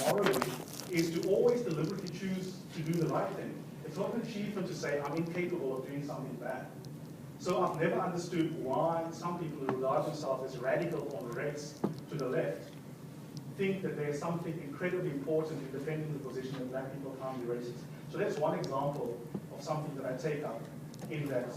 morally is to always deliberately choose to do the right thing. It's not an achievement to say, I'm incapable of doing something bad. So I've never understood why some people who regard themselves as radical on the race to the left think that there's something incredibly important in defending the position that black people can't be racist. So that's one example of something that I take up in that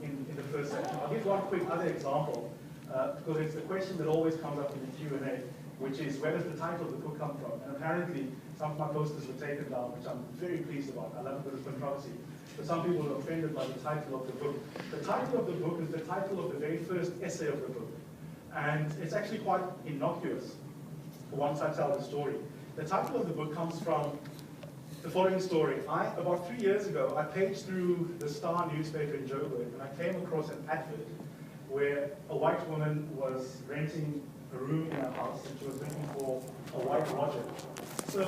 in the first section. I'll give one quick other example, because it's the question that always comes up in the Q&A, which is, where does the title of the book come from? And apparently, some of my posters were taken down, which I'm very pleased about. I love a bit of controversy. But some people were offended by the title of the book. The title of the book is the title of the very first essay of the book. And it's actually quite innocuous once I tell the story. The title of the book comes from the following story. About 3 years ago, I paged through the Star newspaper in Joburg, and I came across an advert where a white woman was renting a room in her house, and she was looking for a white lodger. So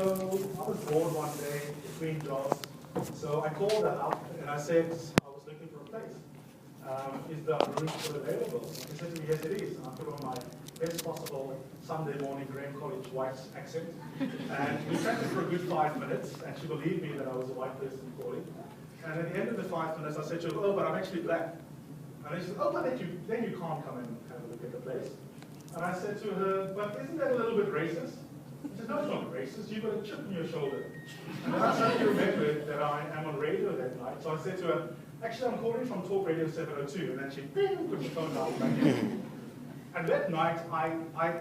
I was bored one day between jobs, so I called her up and I said I was looking for a place. Is the room still available? She said to me, yes it is. And I put on my best possible Sunday morning Graham College white accent. And we chatted for a good 5 minutes, and she believed me that I was a white person calling. And at the end of the 5 minutes, I said to her, oh, but I'm actually black. And then she said, oh, but then you can't come and have a look at the place. And I said to her, but isn't that a little bit racist? She said, no, it's not racist. You've got a chip in your shoulder. And then I suddenly remembered that I am on radio that night. So I said to her, actually, I'm calling from Talk Radio 702. And then she put the phone down back in. And that night, I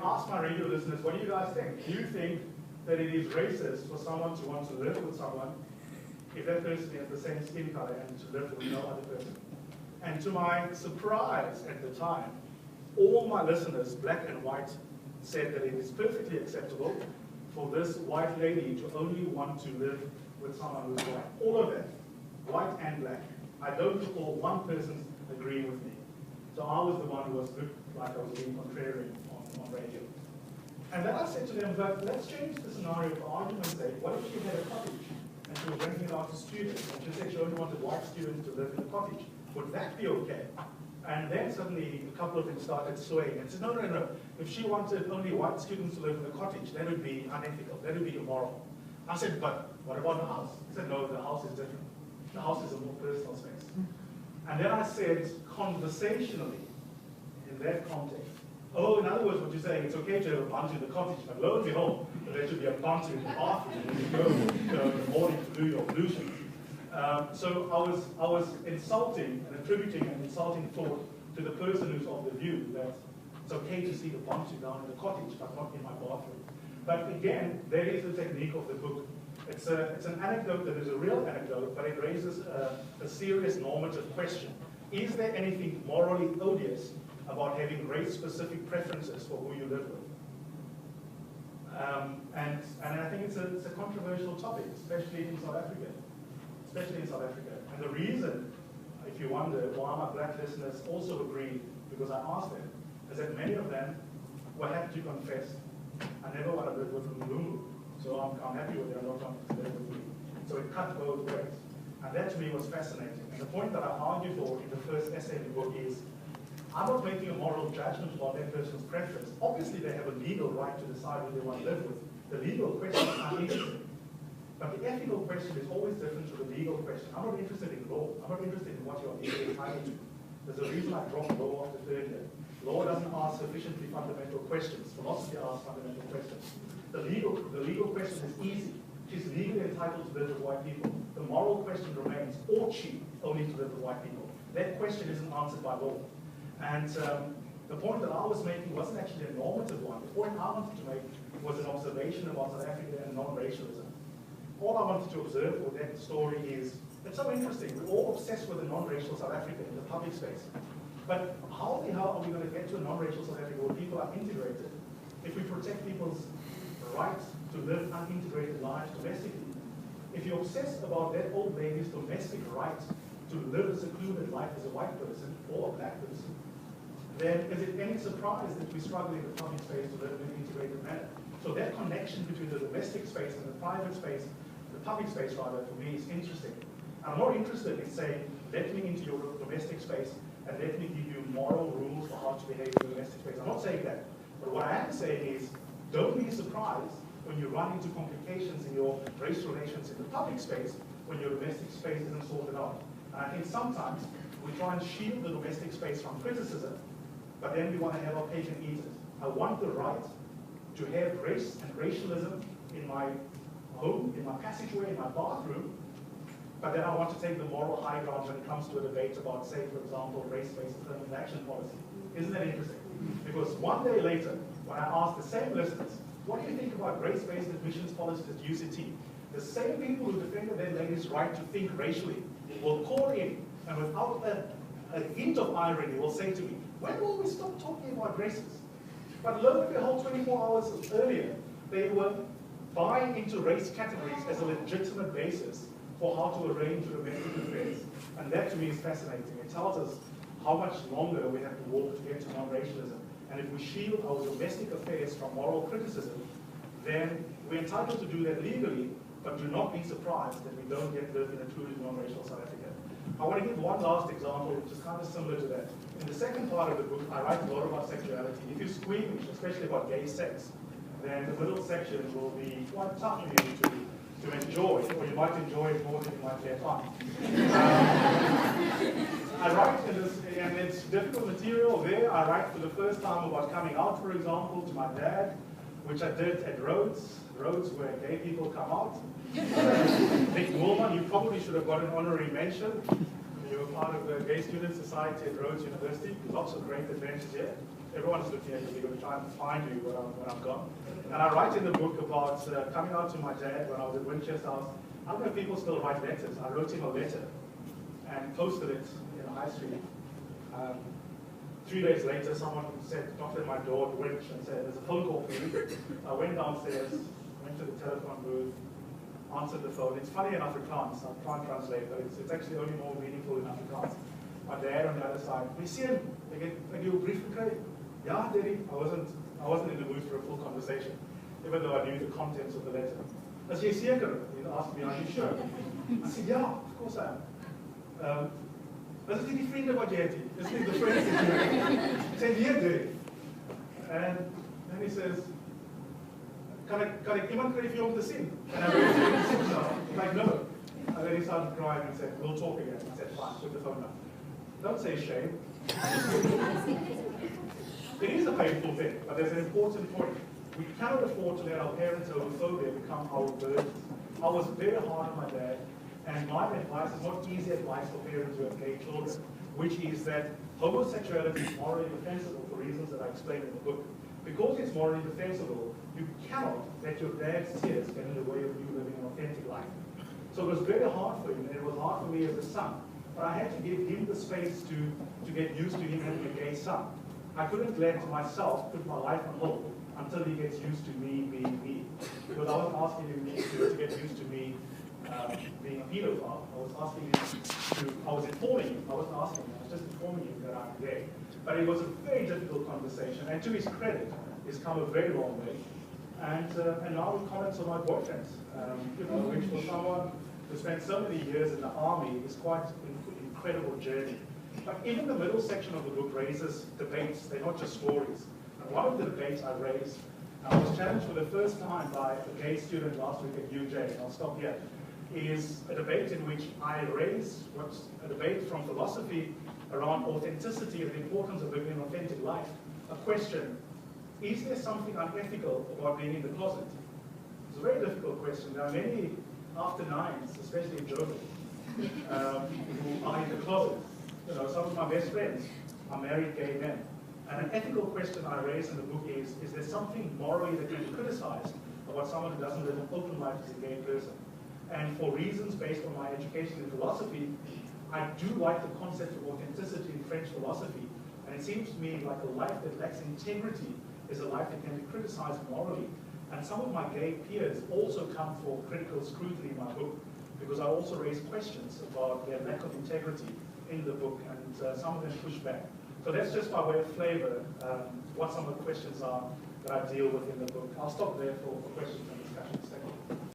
asked my radio listeners, what do you guys think? Do you think that it is racist for someone to want to live with someone if that person has the same skin color and to live with no other person? And to my surprise at the time, all my listeners, black and white, said that it is perfectly acceptable for this white lady to only want to live with someone who's white. All of them, white and black. I don't recall one person agreeing with me. So I was the one who looked like I was being contrarian on radio. And then I said to them, but let's change the scenario for argument's sake. What if she had a cottage and she was renting it out to students, and she said she only wanted white students to live in the cottage? Would that be okay? And then suddenly a couple of them started swaying and said, no, no, no. If she wanted only white students to live in the cottage, that would be unethical, that would be immoral. I said, but what about the house? He said, no, the house is different. The house is a more personal space. And then I said, conversationally, in that context, oh, in other words, what you're saying, it's okay to have a Bantu in the cottage, but lo and behold, there should be a Bantu in the bathroom when you go in the morning to do your ablutions. So I was insulting and attributing an insulting thought to the person who's of the view that it's okay to see the Bantu down in the cottage, but not in my bathroom. But again, that is the technique of the book. It's an anecdote that is a real anecdote, but it raises a serious normative question. Is there anything morally odious about having race-specific preferences for who you live with? And I think it's a controversial topic, especially in South Africa. And the reason, if you wonder why my black listeners also agree, because I asked them, is that many of them were happy to confess, I never want to live with Mlungu, so I'm happy with them not wanting to live with me. So it cut both ways. And that to me was fascinating. And the point that I argue for in the first essay in the book is, I'm not making a moral judgment about that person's preference. Obviously they have a legal right to decide who they want to live with. The legal question is uninteresting. But the ethical question is always different to the legal question. I'm not interested in law. I'm not interested in what you're legally entitled to. There's a reason I dropped law after third year. Law doesn't ask sufficiently fundamental questions. Philosophy asks fundamental questions. The legal question is easy. She's legally entitled to live with white people. The moral question remains, ought she only to live with white people? That question isn't answered by law. And the point that I was making wasn't actually a normative one. The point I wanted to make was an observation about South Africa and non-racialism. All I wanted to observe with that story is, it's so interesting, we're all obsessed with a non-racial South Africa in the public space. But how the hell are we going to get to a non-racial South Africa where people are integrated if we protect people's rights to live unintegrated lives domestically? If you obsess about that old lady's domestic right to live a secluded life as a white person or a black person, then is it any surprise that we struggle in the public space to live in an integrated manner? So that connection between the domestic space and the private space, the public space rather, for me is interesting. And I'm not interested in saying, let me into your domestic space and let me give you moral rules for how to behave in the domestic space. I'm not saying that. But what I am saying is, don't be surprised when you run into complications in your race relations in the public space, when your domestic space isn't sorted out. And I think sometimes we try and shield the domestic space from criticism, but then we want to have our cake and eat it. I want the right to have race and racialism in my home, in my passageway, in my bathroom, but then I want to take the moral high ground when it comes to a debate about, say, for example, race-based affirmative action policy. Isn't that interesting? Because one day later, when I asked the same listeners, what do you think about race-based admissions policies at UCT? The same people who defended their ladies' right to think racially will call in and without a hint of irony will say to me, when will we stop talking about races? But lo and behold, 24 hours earlier, they were buying into race categories as a legitimate basis for how to arrange domestic affairs. And that to me is fascinating. It tells us how much longer we have to walk to get to non-racialism. And if we shield our domestic affairs from moral criticism, then we're entitled to do that legally, but do not be surprised that we don't get live in a truly non-racial South Africa. I want to give one last example, which is kind of similar to that. In the second part of the book, I write a lot about sexuality. If you're squeamish, especially about gay sex, then the middle section will be quite tough for you to enjoy, or you might enjoy it more than you might let on. I write in this, and it's difficult material there. I write for the first time about coming out, for example, to my dad, which I did at Rhodes where gay people come out. Nick Woolman, you probably should have got an honorary mention. You were part of the Gay Student Society at Rhodes University. Lots of great adventures here. Everyone's looking at you. They're going to try and find you when I'm gone. And I write in the book about coming out to my dad when I was at Winchester House. I don't know if people still write letters. I wrote him a letter and posted it in High Street. 3 days later, someone knocked at my door at Winch and said, there's a phone call for you. I went downstairs, went to the telephone booth, answered the phone. It's funny in Afrikaans, I can't translate, but it's actually only more meaningful in Afrikaans. My dad on the other side, Monsieur, ek jou brief gekry? Ja, Daddy. I wasn't in the mood for a full conversation, even though I knew the contents of the letter. As jy seker? He asked me, are you sure? I said, yeah, of course I am. Is it die vriende wat jy het hier? Is it the friends that you have? I said, yeah, Daddy. And then he says, Kan ek iemand kry vir jou om te sien? And I went to him, no. Like, no. And then he started crying and said, we'll talk again. I said, fine, put the phone down. Don't say shame. It is a painful thing, but there's an important point. We cannot afford to let our parents' homophobia become our burden. I was very hard on my dad, and my advice is not easy advice for parents who have gay children, which is that homosexuality is morally defensible for reasons that I explained in the book. Because it's morally defensible, you cannot let your dad's tears get in the way of you living an authentic life. So it was very hard for him, and it was hard for me as a son. But I had to give him the space to get used to him having a gay son. I couldn't let myself put my life on hold until he gets used to me being me. Because I wasn't asking him to get used to me being a pedophile. I was informing him. I wasn't asking him. I was just informing him that I'm gay. But it was a very difficult conversation. And to his credit, he's come a very long way. And now he comments on my boyfriend, which for someone who spent so many years in the army is quite an incredible journey. But even the middle section of the book raises debates. They're not just stories. And one of the debates I raised, I was challenged for the first time by a gay student last week at UJ, and I'll stop here, is a debate in which I raise what's a debate from philosophy around authenticity and the importance of living an authentic life. A question, is there something unethical about being in the closet? It's a very difficult question. There are many after nines, especially in Germany, who are in the closet. Some of my best friends are married gay men. And an ethical question I raise in the book is there something morally that can be criticized about someone who doesn't live an open life as a gay person? And for reasons based on my education in philosophy, I do like the concept of authenticity in French philosophy. And it seems to me like a life that lacks integrity is a life that can be criticized morally. And some of my gay peers also come for critical scrutiny in my book, because I also raise questions about their lack of integrity in the book, and some of them push back. So that's just by way of flavor, what some of the questions are that I deal with in the book. I'll stop there for questions and discussions.